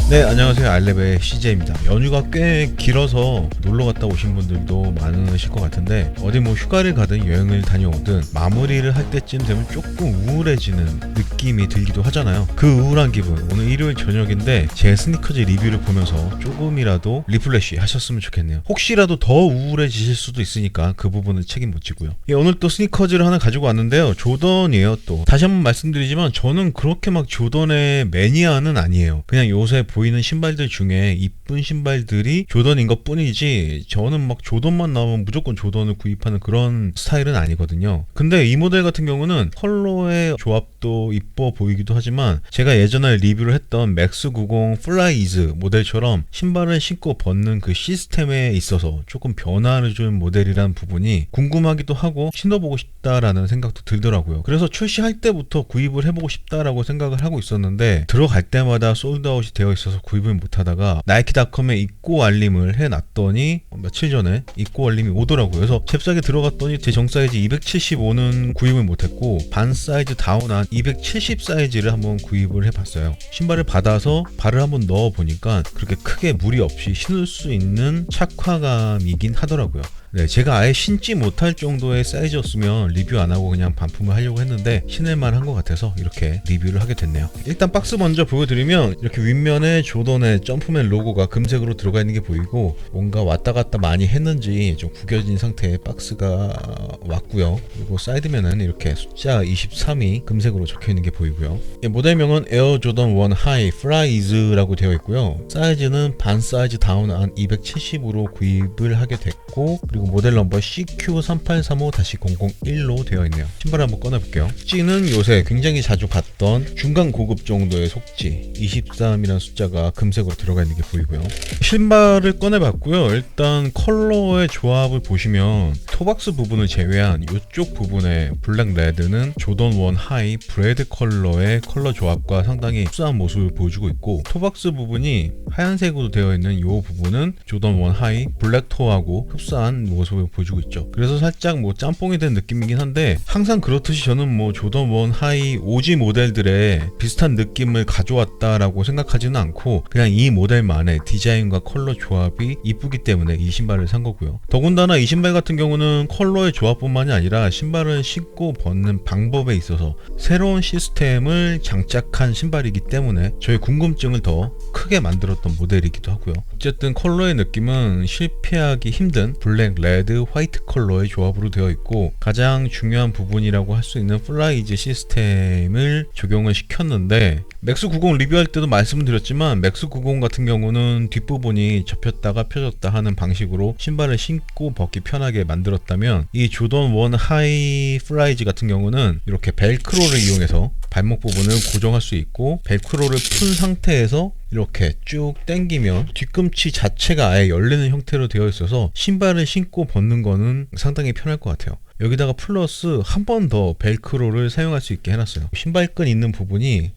네, 안녕하세요. 알레베의 CJ입니다. 연휴가 꽤 길어서 놀러 갔다 오신 분들도 많으실 것 같은데, 어디 뭐 휴가를 가든 여행을 다녀오든 마무리를 할 때쯤 되면 조금 우울해지는 느낌이 들기도 하잖아요. 그 우울한 기분, 오늘 일요일 저녁인데 제 스니커즈 리뷰를 보면서 조금이라도 리플레시 하셨으면 좋겠네요. 혹시라도 더 우울해지실 수도 있으니까 그 부분은 책임 못 지고요. 예, 오늘 또 스니커즈를 하나 가지고 왔는데요. 조던이에요. 또 다시 한번 말씀드리지만 저는 그렇게 막 조던의 매니아는 아니에요. 그냥 요새 보이는 신발들 중에 이쁜 신발들이 조던인 것 뿐이지, 저는 막 조던만 나오면 무조건 조던을 구입하는 그런 스타일은 아니거든요. 근데 이 모델 같은 경우는 컬러의 조합도 이뻐 보이기도 하지만, 제가 예전에 리뷰를 했던 맥스 90 플라이즈 모델처럼 신발을 신고 벗는 그 시스템에 있어서 조금 변화를 준 모델이라는 부분이 궁금하기도 하고 신어보고 싶다라는 생각도 들더라고요. 그래서 출시할 때부터 구입을 해보고 싶다라고 생각을 하고 있었는데, 들어갈 때마다 솔드아웃이 되어 있어서 구입을 못하다가 나이키닷컴에 입고 알림을 해놨더니 며칠 전에 입고 알림이 오더라고요. 그래서 잽싸게 들어갔더니 제 정 사이즈 275는 구입을 못했고, 반 사이즈 다운한 270 사이즈를 한번 구입을 해봤어요. 신발을 받아서 발을 한번 넣어보니까 그렇게 크게 무리 없이 신을 수 있는 착화감이긴 하더라고요. 네, 제가 아예 신지 못할 정도의 사이즈였으면 리뷰 안 하고 그냥 반품을 하려고 했는데 신을만 한 것 같아서 이렇게 리뷰를 하게 됐네요. 일단 박스 먼저 보여드리면, 이렇게 윗면에 조던의 점프맨 로고가 금색으로 들어가 있는 게 보이고, 뭔가 왔다 갔다 많이 했는지 좀 구겨진 상태의 박스가 왔고요. 그리고 사이드면은 이렇게 숫자 23이 금색으로 적혀 있는 게 보이고요. 모델명은 에어 조던 1 하이 플라이즈라고 되어 있고요. 사이즈는 반 사이즈 다운한 270으로 구입을 하게 됐고, 그리고 모델 넘버 CQ3835-001로 되어 있네요. 신발을 한번 꺼내볼게요. 속지는 요새 굉장히 자주 봤던 중간 고급 정도의 속지 23이라는 숫자가 금색으로 들어가 있는 게 보이고요. 신발을 꺼내봤고요. 일단 컬러의 조합을 보시면 토박스 부분을 제외한 이쪽 부분의 블랙 레드는 조던 1 하이 브레드 컬러의 컬러 조합과 상당히 흡사한 모습을 보여주고 있고, 토박스 부분이 하얀색으로 되어 있는 이 부분은 조던 1 하이 블랙 토하고 흡사한 모습을 보여주고 있죠. 그래서 살짝 뭐 짬뽕이 된 느낌이긴 한데, 항상 그렇듯이 저는 뭐 조던 1 하이 OG 모델들의 비슷한 느낌을 가져왔다라고 생각하지는 않고, 그냥 이 모델만의 디자인과 컬러 조합이 이쁘기 때문에 이 신발을 산 거고요. 더군다나 이 신발 같은 경우는 컬러의 조합뿐만이 아니라 신발을 신고 벗는 방법에 있어서 새로운 시스템을 장착한 신발이기 때문에 저의 궁금증을 더 크게 만들었던 모델이기도 하고요. 어쨌든 컬러의 느낌은 실패하기 힘든 블랙, 레드, 화이트 컬러의 조합으로 되어 있고, 가장 중요한 부분이라고 할 수 있는 플라이즈 시스템을 적용을 시켰는데, 맥스 90 리뷰할 때도 말씀을 드렸지만 맥스 90 같은 경우는 뒷부분이 접혔다가 펴졌다 하는 방식으로 신발을 신고 벗기 편하게 만들었다면, 이 조던 1 하이 플라이즈 같은 경우는 이렇게 벨크로를 이용해서 발목 부분을 고정할 수 있고, 벨크로를 푼 상태에서 이렇게 쭉 당기면 뒤꿈치 자체가 아예 열리는 형태로 되어 있어서 신발을 신고 벗는 거는 상당히 편할 것 같아요. 여기다가 플러스 한 번 더 벨크로를 사용할 수 있게 해놨어요. 신발끈 있는 부분이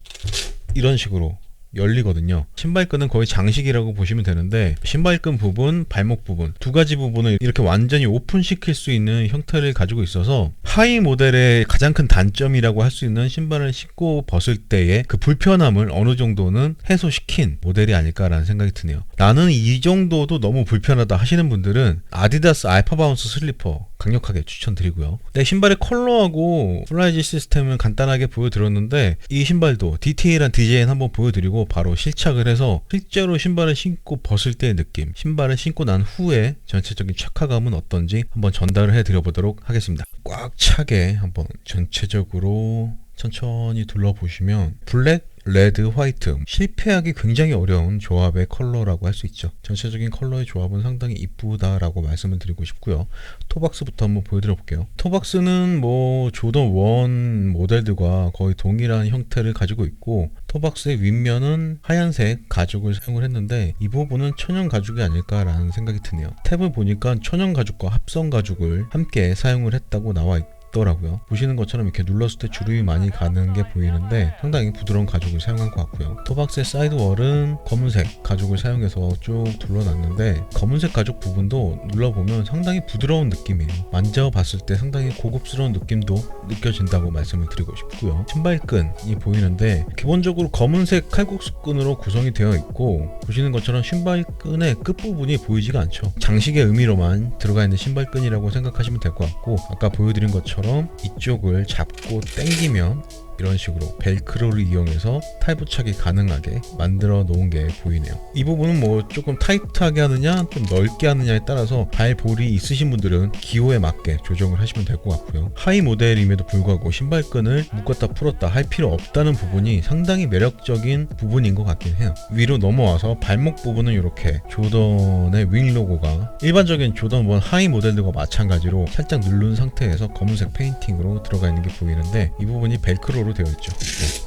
이런 식으로 열리거든요. 신발끈은 거의 장식이라고 보시면 되는데, 신발끈 부분, 발목 부분 두 가지 부분을 이렇게 완전히 오픈시킬 수 있는 형태를 가지고 있어서 하이 모델의 가장 큰 단점이라고 할 수 있는 신발을 신고 벗을 때의 그 불편함을 어느 정도는 해소시킨 모델이 아닐까라는 생각이 드네요. 나는 이 정도도 너무 불편하다 하시는 분들은 아디다스 알파바운스 슬리퍼 강력하게 추천드리고요. 네, 신발의 컬러하고 플라이즈 시스템을 간단하게 보여드렸는데, 이 신발도 디테일한 디자인 한번 보여드리고 바로 실착을 해서 실제로 신발을 신고 벗을 때의 느낌, 신발을 신고 난 후에 전체적인 착화감은 어떤지 한번 전달을 해드려보도록 하겠습니다. 꽉 차게 한번 전체적으로 천천히 둘러보시면 블랙, 레드, 화이트, 실패하기 굉장히 어려운 조합의 컬러라고 할 수 있죠. 전체적인 컬러의 조합은 상당히 이쁘다라고 말씀을 드리고 싶고요. 토박스부터 한번 보여드려 볼게요. 토박스는 뭐 조던 1 모델들과 거의 동일한 형태를 가지고 있고, 토박스의 윗면은 하얀색 가죽을 사용을 했는데, 이 부분은 천연 가죽이 아닐까라는 생각이 드네요. 탭을 보니까 천연 가죽과 합성 가죽을 함께 사용을 했다고 나와 있고, 같더라고요. 보시는 것처럼 이렇게 눌렀을 때 주름이 많이 가는 게 보이는데 상당히 부드러운 가죽을 사용한 것 같고요. 토박스의 사이드월은 검은색 가죽을 사용해서 쭉 둘러놨는데 검은색 가죽 부분도 눌러보면 상당히 부드러운 느낌이에요. 만져봤을 때 상당히 고급스러운 느낌도 느껴진다고 말씀을 드리고 싶고요. 신발끈이 보이는데 기본적으로 검은색 칼국수끈으로 구성이 되어 있고 보시는 것처럼 신발끈의 끝부분이 보이지가 않죠. 장식의 의미로만 들어가 있는 신발끈이라고 생각하시면 될 것 같고 아까 보여드린 것처럼 이쪽을 잡고 당기면 이런 식으로 벨크로를 이용해서 탈부착이 가능하게 만들어 놓은 게 보이네요. 이 부분은 뭐 조금 타이트하게 하느냐 좀 넓게 하느냐에 따라서 발볼이 있으신 분들은 기호에 맞게 조정을 하시면 될 것 같고요. 하이 모델임에도 불구하고 신발끈을 묶었다 풀었다 할 필요 없다는 부분이 상당히 매력적인 부분인 것 같긴 해요. 위로 넘어와서 발목 부분은 이렇게 조던의 윙 로고가 일반적인 조던 1 하이 모델들과 마찬가지로 살짝 누른 상태에서 검은색 페인팅으로 들어가 있는 게 보이는데 이 부분이 벨크로로 되어 있죠.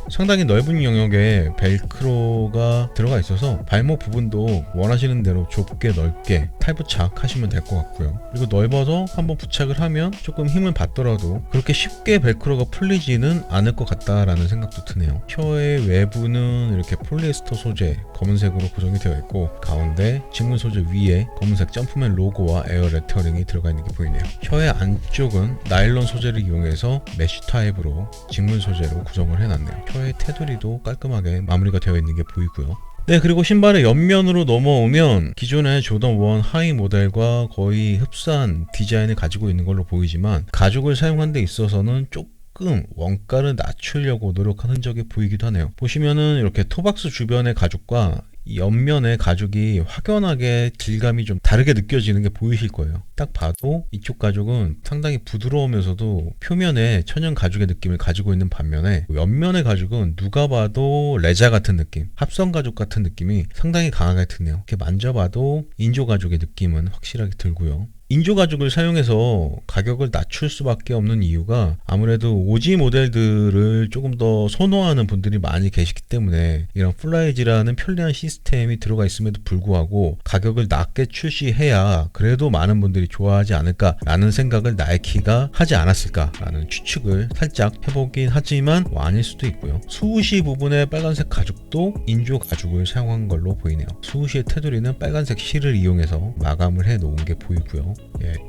상당히 넓은 영역에 벨크로가 들어가 있어서 발목 부분도 원하시는 대로 좁게 넓게 탈부착 하시면 될 것 같고요. 그리고 넓어서 한번 부착을 하면 조금 힘을 받더라도 그렇게 쉽게 벨크로가 풀리지는 않을 것 같다라는 생각도 드네요. 혀의 외부는 이렇게 폴리에스터 소재 검은색으로 구성이 되어 있고 가운데 직문 소재 위에 검은색 점프맨 로고와 에어 레터링이 들어가 있는 게 보이네요. 혀의 안쪽은 나일론 소재를 이용해서 메쉬 타입으로 직문 소재로 구성을 해놨네요. 혀의 테두리도 깔끔하게 마무리가 되어 있는 게 보이고요. 네, 그리고 신발의 옆면으로 넘어오면 기존의 조던 1 하이 모델과 거의 흡사한 디자인을 가지고 있는 걸로 보이지만 가죽을 사용한 데 있어서는 조금 원가를 낮추려고 노력한 흔적이 보이기도 하네요. 보시면은 이렇게 토박스 주변의 가죽과 이 옆면의 가죽이 확연하게 질감이 좀 다르게 느껴지는 게 보이실 거예요. 딱 봐도 이쪽 가죽은 상당히 부드러우면서도 표면에 천연 가죽의 느낌을 가지고 있는 반면에 옆면의 가죽은 누가 봐도 레자 같은 느낌, 합성 가죽 같은 느낌이 상당히 강하게 드네요. 이렇게 만져봐도 인조 가죽의 느낌은 확실하게 들고요. 인조 가죽을 사용해서 가격을 낮출 수밖에 없는 이유가 아무래도 오지 모델들을 조금 더 선호하는 분들이 많이 계시기 때문에 이런 플라이즈라는 편리한 시스템이 들어가 있음에도 불구하고 가격을 낮게 출시해야 그래도 많은 분들이 좋아하지 않을까라는 생각을 나이키가 하지 않았을까라는 추측을 살짝 해보긴 하지만 아닐 수도 있고요. 수우시 부분의 빨간색 가죽도 인조 가죽을 사용한 걸로 보이네요. 수우시의 테두리는 빨간색 실을 이용해서 마감을 해 놓은 게 보이고요.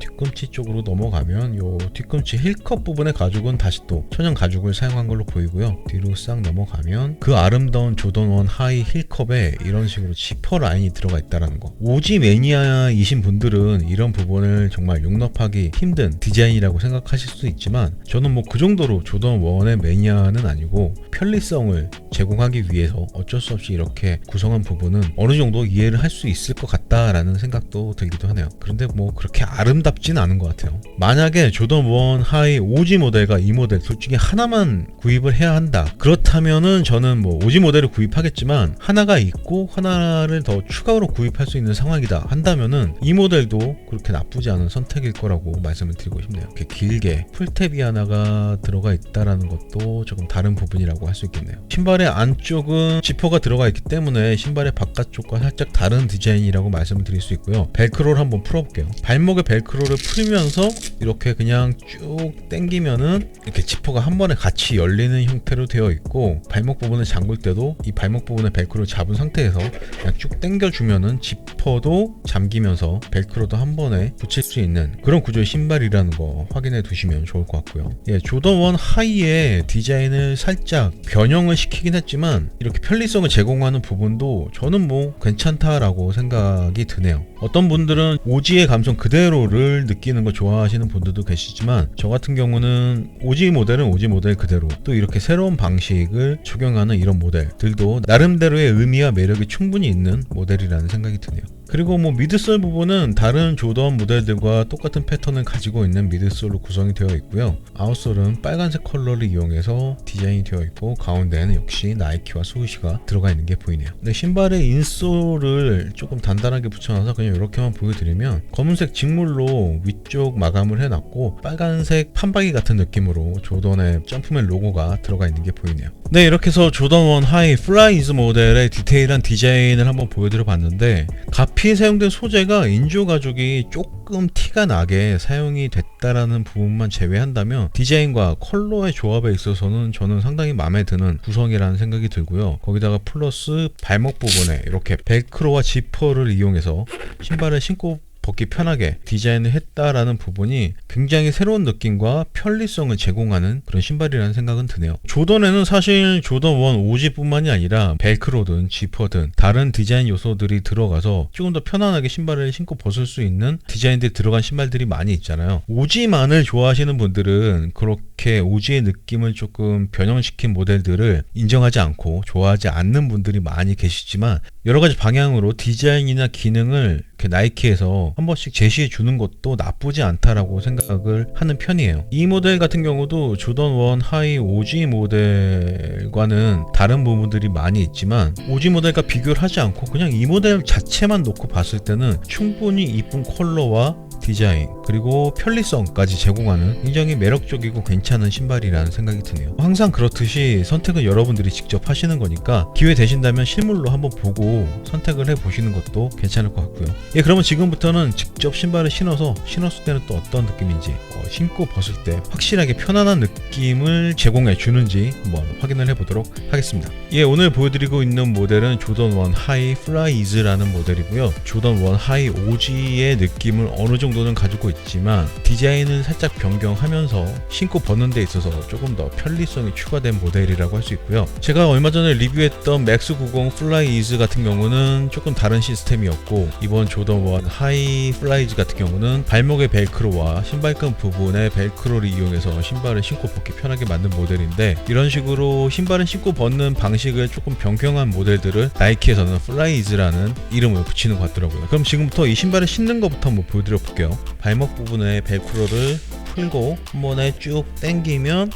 뒤꿈치 쪽으로 넘어가면 요 뒤꿈치 힐컵 부분의 가죽은 다시 또 천연 가죽을 사용한 걸로 보이고요. 뒤로 싹 넘어가면 그 아름다운 조던 1 하이 힐컵에 이런 식으로 지퍼 라인이 들어가 있다는 거. 오지 매니아이신 분들은 이런 부분을 정말 용납하기 힘든 디자인이라고 생각하실 수도 있지만 저는 뭐 그 정도로 조던 1의 매니아는 아니고 편리성을 제공하기 위해서 어쩔 수 없이 이렇게 구성한 부분은 어느 정도 이해를 할 수 있을 것 같다라는 생각도 들기도 하네요. 그런데 뭐 그렇게 아름답진 않은 것 같아요. 만약에 조던 1 하이 오지 모델과 이 모델 둘 중에 하나만 구입을 해야 한다. 그렇다면은 저는 뭐 오지 모델을 구입하겠지만 하나가 있고 하나를 더 추가로 구입할 수 있는 상황이다 한다면은 이 모델도 그렇게 나쁘지 않은 선택일 거라고 말씀을 드리고 싶네요. 이렇게 길게 풀탭이 하나가 들어가 있다라는 것도 조금 다른 부분이라고 할 수 있겠네요. 신발의 안쪽은 지퍼가 들어가 있기 때문에 신발의 바깥쪽과 살짝 다른 디자인이라고 말씀을 드릴 수 있고요. 벨크로를 한번 풀어볼게요. 발목의 벨크로를 풀면서 이렇게 그냥 쭉 당기면은 이렇게 지퍼가 한 번에 같이 열리는 형태로 되어 있고 발목 부분을 잠글 때도 이 발목 부분의 벨크로를 잡은 상태에서 그냥 쭉 당겨주면은 지퍼도 잠기면서 벨크로도 한 번에 붙일 수 있는 그런 구조의 신발이라는 거 확인해 두시면 좋을 것 같고요. 조던 1 하이의 디자인을 살짝 변형을 시키긴 했지만 이렇게 편리성을 제공하는 부분도 저는 뭐 괜찮다라고 생각이 드네요. 어떤 분들은 오지의 감성 그대로를 느끼는 거 좋아하시는 분들도 계시지만 저 같은 경우는 오지 모델은 오지 모델 그대로 또 이렇게 새로운 방식을 적용하는 이런 모델들도 나름대로의 의미와 매력이 충분히 있는 모델이라는 생각이 드네요. 그리고 뭐 미드솔 부분은 다른 조던 모델들과 똑같은 패턴을 가지고 있는 미드솔로 구성이 되어 있고요. 아웃솔은 빨간색 컬러를 이용해서 디자인이 되어 있고 가운데에는 역시 나이키와 수우시가 들어가 있는 게 보이네요. 근데 신발의 인솔을 조금 단단하게 붙여놔서 그냥 이렇게만 보여드리면 검은색 직물로 위쪽 마감을 해놨고 빨간색 판박이 같은 느낌으로 조던의 점프맨 로고가 들어가 있는 게 보이네요. 네, 이렇게 해서 조던 1 하이 플라이즈 모델의 디테일한 디자인을 한번 보여드려 봤는데 가피 앞이 사용된 소재가 인조 가죽이 조금 티가 나게 사용이 됐다라는 부분만 제외한다면 디자인과 컬러의 조합에 있어서는 저는 상당히 마음에 드는 구성이라는 생각이 들고요. 거기다가 플러스 발목 부분에 이렇게 벨크로와 지퍼를 이용해서 신발을 신고 벗기 편하게 디자인을 했다라는 부분이 굉장히 새로운 느낌과 편리성을 제공하는 그런 신발이라는 생각은 드네요. 조던에는 사실 조던 1 오지뿐만이 아니라 벨크로든 지퍼든 다른 디자인 요소들이 들어가서 조금 더 편안하게 신발을 신고 벗을 수 있는 디자인들이 들어간 신발들이 많이 있잖아요. 오지만을 좋아하시는 분들은 그렇게 오지의 느낌을 조금 변형시킨 모델들을 인정하지 않고 좋아하지 않는 분들이 많이 계시지만 여러 가지 방향으로 디자인이나 기능을 이렇게 나이키에서 한 번씩 제시해 주는 것도 나쁘지 않다라고 생각을 하는 편이에요. 이 모델 같은 경우도 조던 1 하이 오지 모델과는 다른 부분들이 많이 있지만 오지 모델과 비교를 하지 않고 그냥 이 모델 자체만 놓고 봤을 때는 충분히 이쁜 컬러와 디자인 그리고 편리성까지 제공하는 굉장히 매력적이고 괜찮은 신발이라는 생각이 드네요. 항상 그렇듯이 선택은 여러분들이 직접 하시는 거니까 기회 되신다면 실물로 한번 보고 선택을 해보시는 것도 괜찮을 것 같고요. 그러면 지금부터는 직접 신발을 신었을 때는 또 어떤 느낌인지 신고 벗을 때 확실하게 편안한 느낌을 제공해 주는지 한번 확인을 해보도록 하겠습니다. 오늘 보여드리고 있는 모델은 조던 1 하이 플라이즈라는 모델이고요. 조던 1 하이 오지의 느낌을 어느 정도는 가지고 있지만 디자인을 살짝 변경하면서 신고 벗는 데 있어서 조금 더 편리성이 추가된 모델이라고 할 수 있고요. 제가 얼마 전에 리뷰했던 맥스 90 플라이즈 같은 경우는 조금 다른 시스템이었고 이번 조던 1 하이 플라이즈 같은 경우는 발목의 벨크로와 신발끈 부분에 벨크로를 이용해서 신발을 신고 벗기 편하게 만든 모델인데 이런 식으로 신발을 신고 벗는 방식을 조금 변경한 모델들을 나이키에서는 플라이즈라는 이름을 붙이는 것 같더라고요. 그럼 지금부터 이 신발을 신는 것부터 한번 보여드려 볼게요. 발목 부분에 벨크로를 풀고 한 번에 쭉 당기면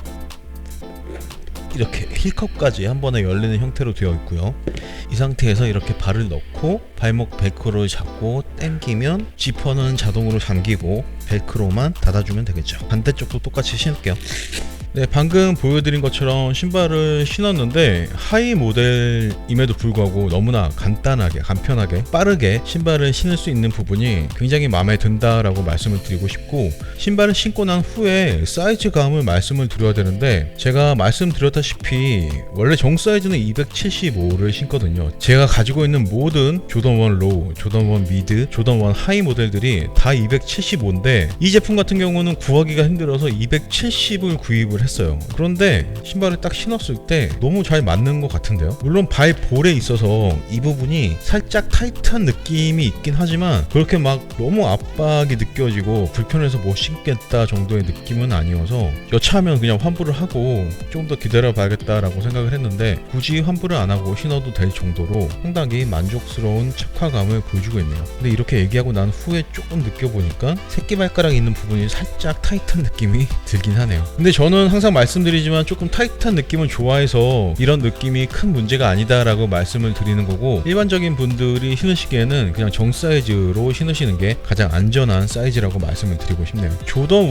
이렇게 힐컵까지 한 번에 열리는 형태로 되어 있고요. 이 상태에서 이렇게 발을 넣고 발목 벨크로를 잡고 당기면 지퍼는 자동으로 잠기고 벨크로만 닫아주면 되겠죠. 반대쪽도 똑같이 신을게요. 방금 보여드린 것처럼 신발을 신었는데 하이 모델임에도 불구하고 너무나 간단하게 간편하게 빠르게 신발을 신을 수 있는 부분이 굉장히 마음에 든다라고 말씀을 드리고 싶고 신발을 신고 난 후에 사이즈감을 말씀을 드려야 되는데 제가 말씀드렸다시피 원래 정 사이즈는 275를 신거든요. 제가 가지고 있는 모든 조던 1 로우, 조던 1 미드, 조던 1 하이 모델들이 다 275인데 이 제품 같은 경우는 구하기가 힘들어서 270을 구입을 했어요. 그런데 신발을 딱 신었을 때 너무 잘 맞는 것 같은데요. 물론 발 볼에 있어서 이 부분이 살짝 타이트한 느낌이 있긴 하지만 그렇게 막 너무 압박이 느껴지고 불편해서 못 신겠다 정도의 느낌은 아니어서 여차하면 그냥 환불을 하고 좀 더 기다려 봐야겠다라고 생각을 했는데 굳이 환불을 안 하고 신어도 될 정도로 상당히 만족스러운 착화감을 보여주고 있네요. 근데 이렇게 얘기하고 난 후에 조금 느껴보니까 새끼발가락 있는 부분이 살짝 타이트한 느낌이 들긴 하네요. 근데 저는 항상 말씀드리지만 조금 타이트한 느낌을 좋아해서 이런 느낌이 큰 문제가 아니다라고 말씀을 드리는 거고 일반적인 분들이 신으시기에는 그냥 정 사이즈로 신으시는 게 가장 안전한 사이즈라고 말씀을 드리고 싶네요. 조던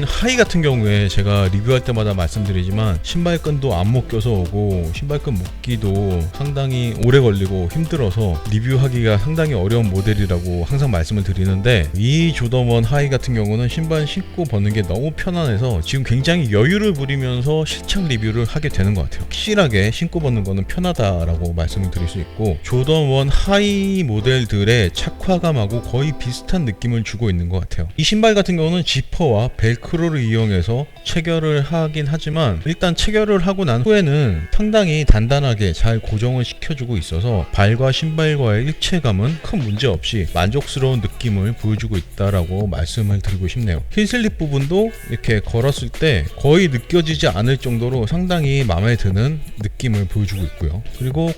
1 하이 같은 경우에 제가 리뷰할 때마다 말씀드리지만 신발끈도 안 묶여서 오고 신발끈 묶기도 상당히 오래 걸리고 힘들어서 리뷰하기가 상당히 어려운 모델이라고 항상 말씀을 드리는데 이 조던 1 하이 같은 경우는 신발 신고 벗는 게 너무 편안해서 지금 굉장히 여유를 부리면서 실착 리뷰를 하게 되는 것 같아요. 확실하게 신고 벗는 거는 편하다라고 말씀을 드릴 수 있고 조던 1 하이 모델들의 착화감하고 거의 비슷한 느낌을 주고 있는 것 같아요. 이 신발 같은 경우는 지퍼와 벨크로를 이용해서 체결을 하긴 하지만 일단 체결을 하고 난 후에는 상당히 단단하게 잘 고정을 시켜주고 있어서 발과 신발과의 일체감은 큰 문제 없이 만족스러운 느낌을 보여주고 있다라고 말씀을 드리고 싶네요. 힐슬립 부분도 이렇게 걸었을 때 거의 느껴지지 않을 정도로 상당히 마음에 드는 느낌을 보여주고 있고요. 그리고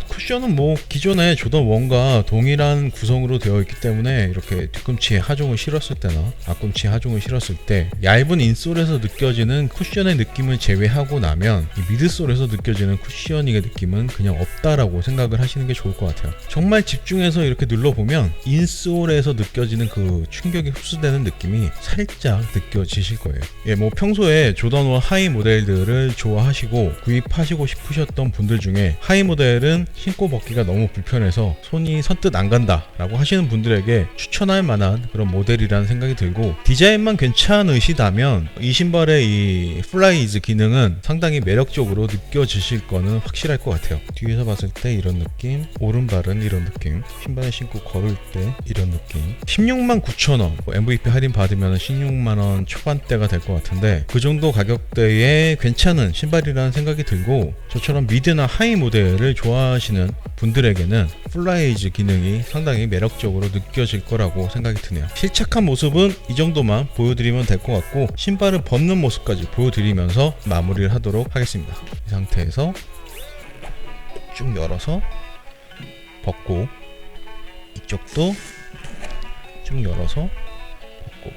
쿠션은 뭐 기존의 조던 1과 동일한 구성으로 되어 있기 때문에 이렇게 뒤꿈치에 하중을 실었을 때나 앞꿈치에 하중을 실었을 때 얇은 인솔에서 느껴지는 쿠션의 느낌을 제외하고 나면 이 미드솔에서 느껴지는 쿠셔닝의 느낌은 그냥 없다라고 생각을 하시는 게 좋을 것 같아요. 정말 집중해서 이렇게 눌러보면 인솔에서 느껴지는 그 충격이 흡수되는 느낌이 살짝 느껴지실 거예요. 뭐 평소에 조던 조던 1 하이 모델들을 좋아하시고 구입하시고 싶으셨던 분들 중에 하이 모델은 신고 벗기가 너무 불편해서 손이 선뜻 안 간다 라고 하시는 분들에게 추천할 만한 그런 모델이라는 생각이 들고, 디자인만 괜찮으시다면 이 신발의 이 플라이즈 기능은 상당히 매력적으로 느껴지실 거는 확실할 것 같아요. 뒤에서 봤을 때 이런 느낌, 오른발은 이런 느낌, 신발을 신고 걸을 때 이런 느낌. 169,000원, MVP 할인 받으면 16만원 초반대가 될 것 같은데 그 정도 가격대에 괜찮은 신발이라는 생각이 들고, 저처럼 미드나 하이 모델을 좋아하시는 분들에게는 플라이즈 기능이 상당히 매력적으로 느껴질 거라고 생각이 드네요. 실착한 모습은 이 정도만 보여드리면 될 것 같고, 신발을 벗는 모습까지 보여드리면서 마무리를 하도록 하겠습니다. 이 상태에서 쭉 열어서 벗고, 이쪽도 쭉 열어서 벗고.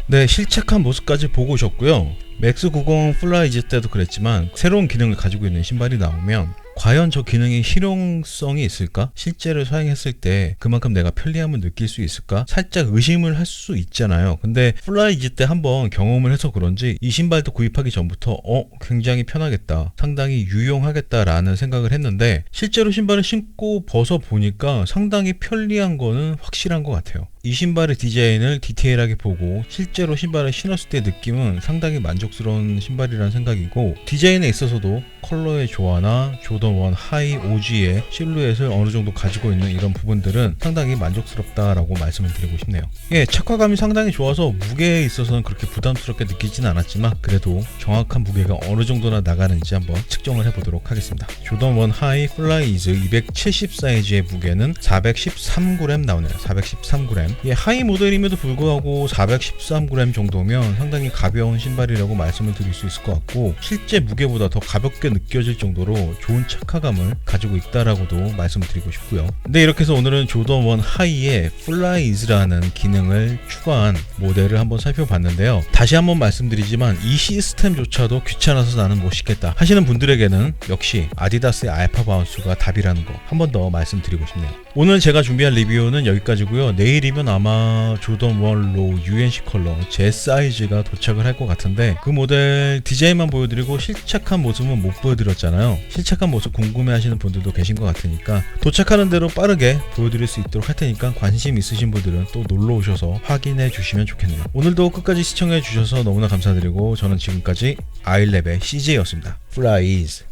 네, 실착한 모습까지 보고 오셨고요. 맥스 90 플라이즈 때도 그랬지만 새로운 기능을 가지고 있는 신발이 나오면 과연 저 기능이 실용성이 있을까? 실제로 사용했을 때 그만큼 내가 편리함을 느낄 수 있을까? 살짝 의심을 할 수 있잖아요. 근데 플라이즈 때 한번 경험을 해서 그런지 이 신발도 구입하기 전부터 굉장히 편하겠다, 상당히 유용하겠다라는 생각을 했는데, 실제로 신발을 신고 벗어 보니까 상당히 편리한 거는 확실한 것 같아요. 이 신발의 디자인을 디테일하게 보고 실제로 신발을 신었을 때 느낌은 상당히 만족스러운 신발이라는 생각이고, 디자인에 있어서도 컬러의 조화나 조던 1 하이 OG의 실루엣을 어느 정도 가지고 있는 이런 부분들은 상당히 만족스럽다라고 말씀을 드리고 싶네요. 예, 착화감이 상당히 좋아서 무게에 있어서는 그렇게 부담스럽게 느끼진 않았지만 그래도 정확한 무게가 어느 정도나 나가는지 한번 측정을 해보도록 하겠습니다. 조던 1 하이 플라이즈 270 사이즈의 무게는 413g 나오네요. 413g. 예, 하이 모델임에도 불구하고 413g 정도면 상당히 가벼운 신발이라고 말씀을 드릴 수 있을 것 같고, 실제 무게보다 더 가볍게 느껴질 정도로 좋은 착화감을 가지고 있다라고도 말씀을 드리고 싶고요. 근데 이렇게 해서 오늘은 조던 1 하이의 플라이즈라는 기능을 추가한 모델을 한번 살펴봤는데요. 다시 한번 말씀드리지만 이 시스템조차도 귀찮아서 나는 못 신겠다 하시는 분들에게는 역시 아디다스의 알파 바운스가 답이라는 거 한 번 더 말씀드리고 싶네요. 오늘 제가 준비한 리뷰는 여기까지고요. 내일이면 아마 조던 1 로우 UNC 컬러 제 사이즈가 도착을 할 것 같은데 그 모델 디자인만 보여드리고 실착한 모습은 못 보여드렸잖아요. 실착한 모습 궁금해 하시는 분들도 계신 것 같으니까 도착하는 대로 빠르게 보여드릴 수 있도록 할 테니까 관심 있으신 분들은 또 놀러 오셔서 확인해 주시면 좋겠네요. 오늘도 끝까지 시청해 주셔서 너무나 감사드리고, 저는 지금까지 아이랩의 CJ였습니다. 플라이즈.